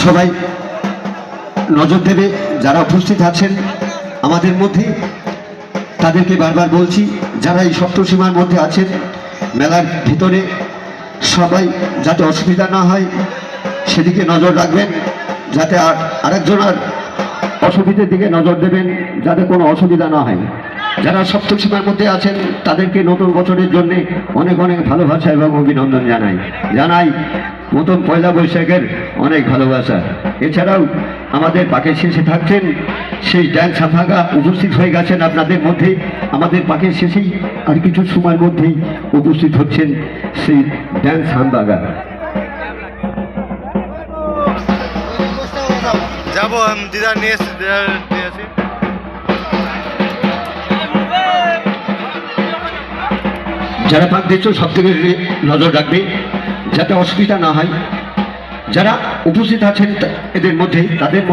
সবাই নজর দেবে, যারা উপস্থিত আছেন আমাদের মধ্যে তাদেরকে বারবার বলছি, যারা এই সপ্তসীমার মধ্যে আছেন মেলার ভিতরে সবাই যাতে অসুবিধা না হয় সেদিকে নজর রাখবেন, যাতে আরেকজনের অসুবিধার দিকে নজর দেবেন, যাতে কোনো অসুবিধা না হয়। যারা সপ্তসীমার মধ্যে আছেন তাদেরকে নতুন বছরের জন্য অনেক অনেক ভালোবাসা এবং অভিনন্দন জানাই নতুন পয়লা বৈশাখের অনেক ভালোবাসা। এছাড়াও আমাদের পাকের শেষে থাকছেন সেই ড্যান্স সাফাগা উপস্থিত হয়ে গেছেন আপনাদের মধ্যে। আমাদের পাকের শেষেই আর কিছু সময়ের মধ্যেই উপস্থিত হচ্ছেন সেই ড্যান্স হামবাগা। যাবো আমি দিদা নিয়ে আসি যারা পাক দিচ্ছ সব থেকে নজর রাখবে যাতে অসুবিধা না হয়। যারা উপস্থিত আছেন এদের মধ্যে তাদের